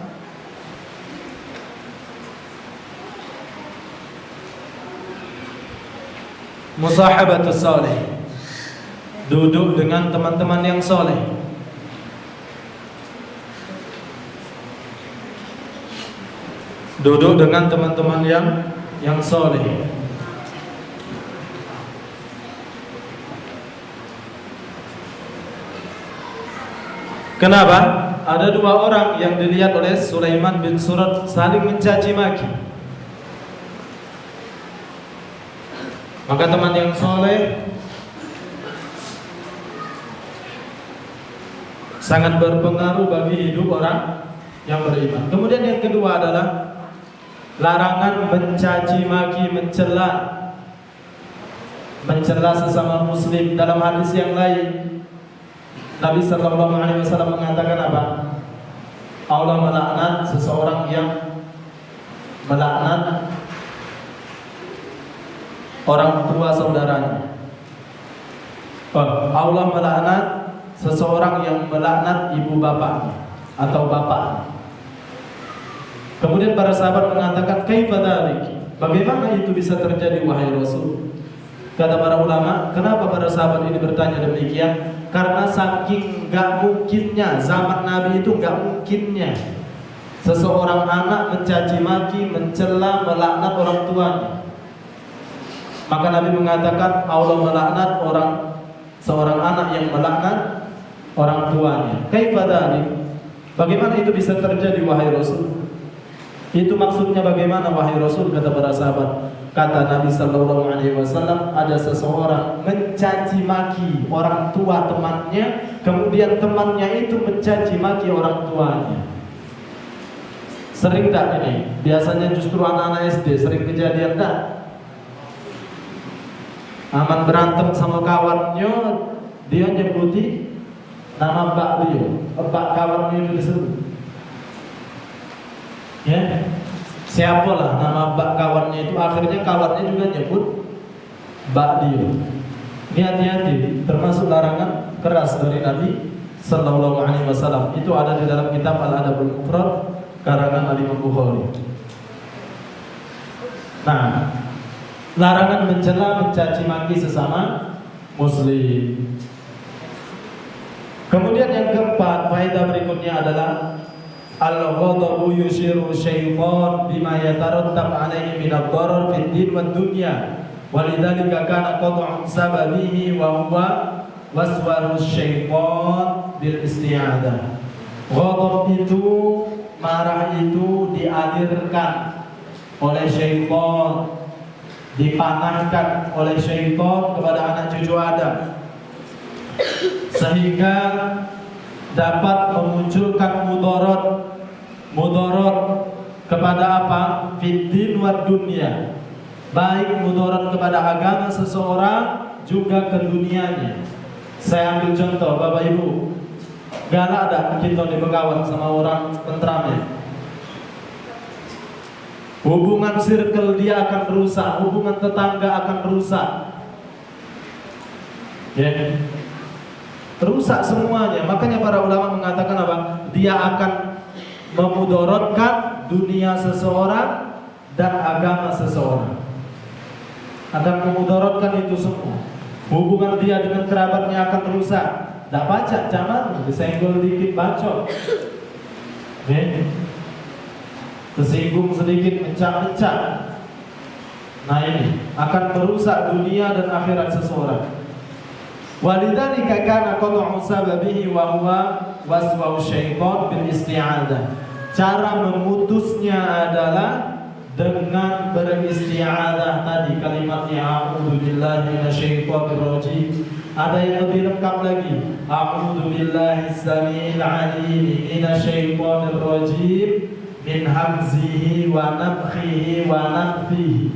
musahabatus salih, duduk dengan teman-teman yang soleh. Duduk dengan teman-teman yang soleh. Kenapa? Ada dua orang yang dilihat oleh Sulaiman bin Surad saling mencaci maki. Maka teman yang soleh sangat berpengaruh bagi hidup orang yang beriman. Kemudian yang kedua adalah larangan mencaci maki, mencela sesama muslim. Dalam hadis yang lain Nabi sallallahu alaihi wasallam mengatakan apa? Allah melaknat seseorang yang melaknat orang tua saudaranya. Allah melaknat seseorang yang melaknat ibu bapak atau bapak. Kemudian para sahabat mengatakan, "Kaifa dzalik?" Bagaimana itu bisa terjadi wahai Rasul? Kata para ulama, kenapa para sahabat ini bertanya demikian? Karena saking gak mungkinnya, zaman Nabi itu gak mungkinnya seseorang anak mencaci maki, mencela, melaknat orang tuanya. Maka Nabi mengatakan Allah melaknat seorang anak yang melaknat orang tuanya. Kaifa dzalik? Bagaimana itu bisa terjadi wahai Rasul? Itu maksudnya bagaimana wahai Rasul? Kata para sahabat. Kata Nabi sallallahu alaihi wasallam, ada seseorang mencaci maki orang tua temannya, kemudian temannya itu mencaci maki orang tuanya. Sering tak ini? Biasanya justru anak-anak SD sering kejadian tak? Aman berantem sama kawannya, dia nyebuti nama mbak dia, mbak kawannya itu disebut. Ya, siapalah nama mbak kawannya itu, akhirnya kawannya juga nyebut mbak dia. Ini hati-hati, termasuk larangan keras dari Nabi sallallahu alaihi wasallam. Itu ada di dalam kitab Al-Adabul Mufrad karangan Al-Imam Bukhari. Nah, larangan mencela, mencaci maki sesama muslim. Kemudian yang keempat, faedah berikutnya adalah al-ghadabu yushiru syaitan bima yatarattab alaihi min ad-darar fid din wad dunya. Walidzalika kana qat'un sababihi wa huwa waswarus syaitan bil isti'adah. Ghadab itu, marah itu dialirkan oleh syaitan, dipanahkan oleh syaitan kepada anak cucu Adam, sehingga dapat memunculkan mudarat kepada apa? Fiddin wa dunya, baik mudarat kepada agama seseorang juga ke dunianya. Saya ambil contoh, Bapak Ibu, galak ada kita di berkawan sama orang tentrame, hubungan circle dia akan rusak, hubungan tetangga akan rusak, ya, rusak semuanya. Makanya para ulama mengatakan apa? Dia akan memudaratkan dunia seseorang dan agama seseorang, akan memudaratkan itu semua. Hubungan dia dengan kerabatnya akan rusak. Tak baca zaman, disenggol dikit bacot, tersinggung sedikit mencak-mencak. Nah ini akan merusak dunia dan akhirat seseorang. Walidzalika kana qat'u sababihi wa huwa waswahu syaitan bil isti'adah. Cara memutusnya adalah dengan beristi'adah tadi, kalimatnya a'udzu billahi minasyaitonir rajim. Ada yang lebih lengkap lagi, a'udzu billahi samiil 'aliim minasyaitonir rajim min hamzihi wa nafthihi wa nafthihi.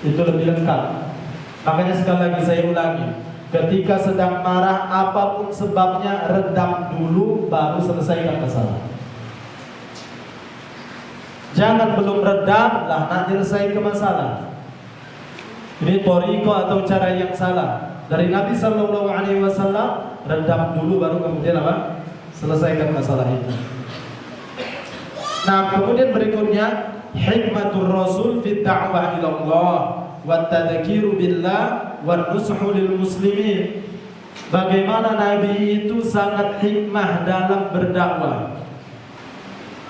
Itu lebih lengkap. Makanya sekali lagi saya ulangi, ketika sedang marah apapun sebabnya, redam dulu baru selesaikan masalah. Jangan belum redam lah nak selesai ke masalah. Ini thariqah atau cara yang salah dari Nabi Sallallahu Alaihi Wasallam. Redam dulu baru kemudian apa? Selesaikan masalah itu. Nah, kemudian berikutnya hikmatur Rasul fi da'wah ila Allah wa tadhkiru billah wa nushu lil muslimin. Bagaimana Nabi itu sangat hikmah dalam berdakwah,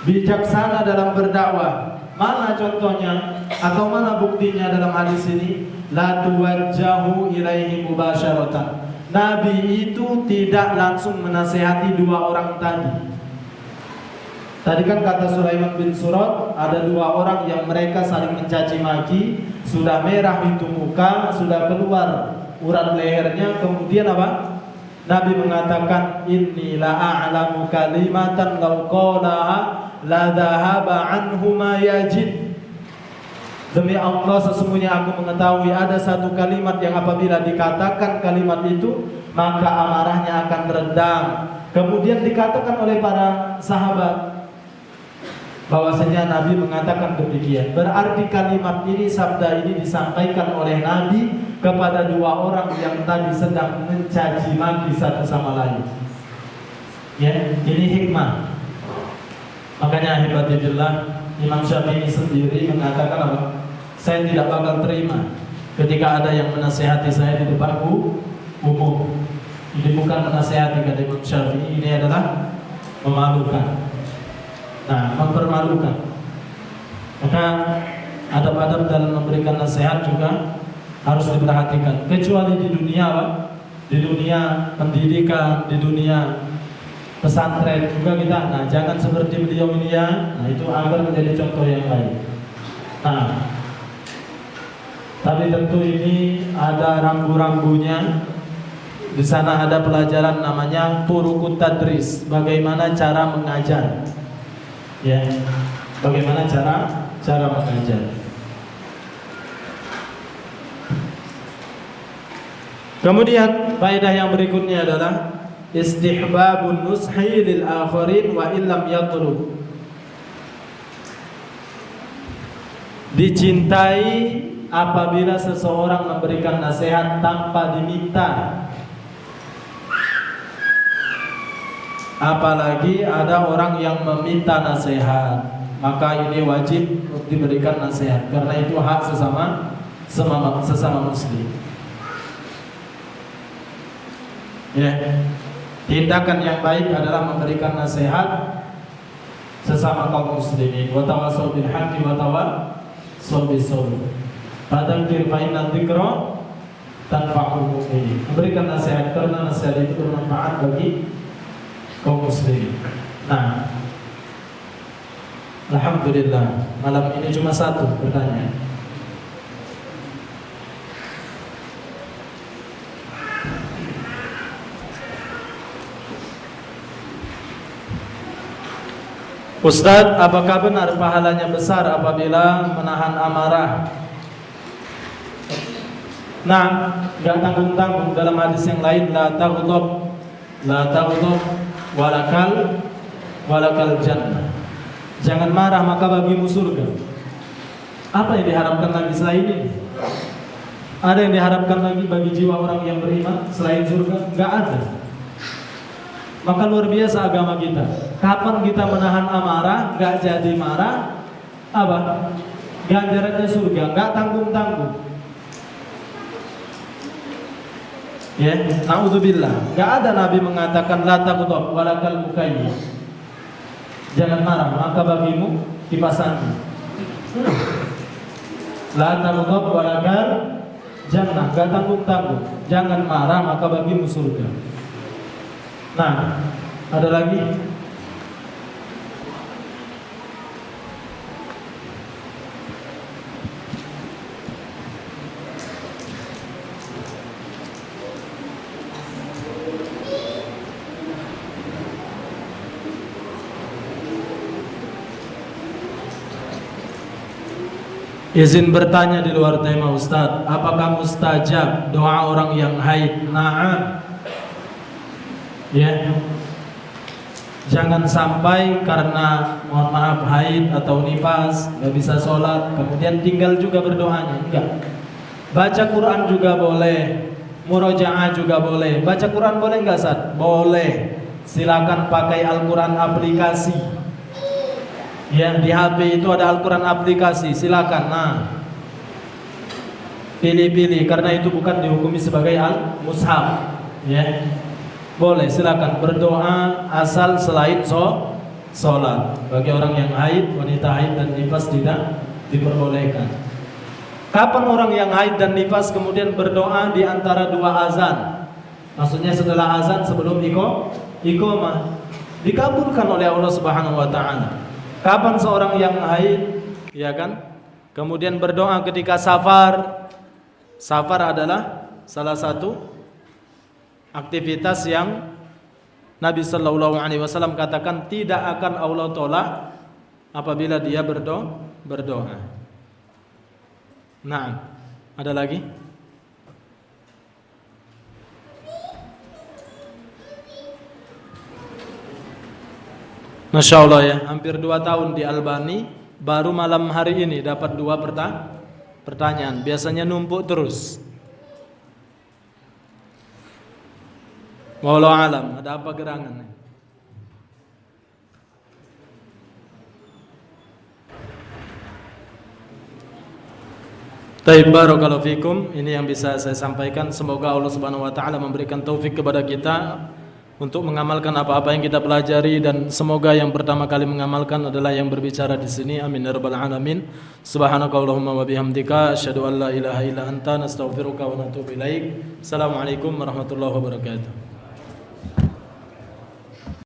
bijaksana dalam berdakwah. Mana contohnya atau mana buktinya dalam hadis ini? La tuwajjahu ilaihi mubasyaratan. Nabi itu tidak langsung menasihati dua orang tadi. Tadi kan kata Sulaiman bin Surad, ada dua orang yang mereka saling mencaci maki, sudah merah itu muka, sudah keluar urat lehernya. Kemudian apa? Nabi mengatakan, inni la a'lamu kalimatan law qalaha la dhahaba anhu ma yajid. Demi Allah, sesungguhnya aku mengetahui ada satu kalimat yang apabila dikatakan kalimat itu, maka amarahnya akan redam. Kemudian dikatakan oleh para sahabat bahwasanya Nabi mengatakan demikian. Berarti kalimat ini, sabda ini disampaikan oleh Nabi kepada dua orang yang tadi sedang mencaci maki satu sama lain. Ya, ini hikmah. Makanya hibatillah, Imam Syafi'i sendiri mengatakan apa? Saya tidak bakal terima ketika ada yang menasihati saya di depan umum. Ini bukan menasihati, kata Imam Syafi'i, ini adalah memalukan. Nah, mempermalukan. Maka adab-adab dalam memberikan nasihat juga harus diperhatikan. Kecuali di dunia apa? Di dunia pendidikan, di dunia pesantren juga kita. Nah, jangan seperti beliau ini ya. Nah, itu agar menjadi contoh yang baik. Nah, tapi tentu ini ada rambu-rambunya. Di sana ada pelajaran namanya turukut tadris, bagaimana cara mengajar. Ya, bagaimana cara mengajar. Kemudian faedah yang berikutnya adalah istihbabun nushi lil akharin wa illam yatlub. Dicintai apabila seseorang memberikan nasihat tanpa diminta. Apalagi ada orang yang meminta nasihat, maka ini wajib diberikan nasihat karena itu hak sesama muslim. Ya, tindakan yang baik adalah memberikan nasihat sesama kaum muslimin. Wa tawassaw bil haqqi wa tawassaw bis sabr. Fadzakir fa inna dzikra tanfa'ul mu'minin. Memberikan nasihat karena nasihat itu bermanfaat bagi kaum muslimin. Nah, alhamdulillah malam ini cuma satu pertanyaan. Ustadz, apakah benar pahalanya besar apabila menahan amarah? Nah, gak tanggung-tanggung. Dalam hadis yang lain, la taghdab walakal jannah. Jangan marah maka bagimu surga. Apa yang diharapkan lagi selain ini? Ada yang diharapkan lagi bagi jiwa orang yang beriman selain surga? Enggak ada. Maka luar biasa agama kita. Kapan kita menahan amarah, enggak jadi marah, apa? Ganjarannya surga, enggak tanggung-tanggung. Ya, naudzubillah. Enggak ada Nabi mengatakan la taghdab walakal mukayyib. Jangan marah, maka bagimu kipas angin. La taghdab walakal jannah, enggak tanggung-tanggung. Jangan marah, maka bagimu surga. Nah, Ada lagi? Izin bertanya di luar tema Ustadz, apakah mustajab doa orang yang haid? Na'am. Ya. Jangan sampai karena mohon maaf haid atau nifas nggak bisa sholat, kemudian tinggal juga berdoanya. Enggak. Baca Quran juga boleh, murojaah juga boleh. Baca Quran boleh nggak, Ustadz? Boleh. Silakan pakai Al-Quran aplikasi. Ya, di HP itu ada Al-Quran aplikasi, silakan. Nah, pilih-pilih karena itu bukan dihukumi sebagai al-mushaf. Ya, boleh silakan berdoa asal selain sholat. Bagi orang yang haid, wanita haid dan nifas tidak diperbolehkan. Kapan orang yang haid dan nifas kemudian berdoa di antara dua azan? Maksudnya setelah azan sebelum iqamah, dikabulkan oleh Allah Subhanahu wa taala. Kapan seorang yang haid, ya kan, kemudian berdoa ketika safar? Safar adalah salah satu aktivitas yang Nabi Sallallahu Alaihi Wasallam katakan tidak akan Allah tolak apabila dia berdoa. Nah, ada lagi? Masya Allah ya, hampir 2 tahun di Albani, baru malam hari ini dapat 2 pertanyaan. Biasanya numpuk terus. Wallahu alam, ada apa gerangan? Taib, barakallahu fikum. Ini yang bisa saya sampaikan. Semoga Allah Subhanahu wa taala memberikan taufik kepada kita untuk mengamalkan apa-apa yang kita pelajari, dan semoga yang pertama kali mengamalkan adalah yang berbicara di sini. Amin ya rabbal alamin. Subhanakallahumma wa bihamdika asyhadu an la ilaha illa anta nastaghfiruka wa natubu ilaik. Assalamualaikum warahmatullahi wabarakatuh.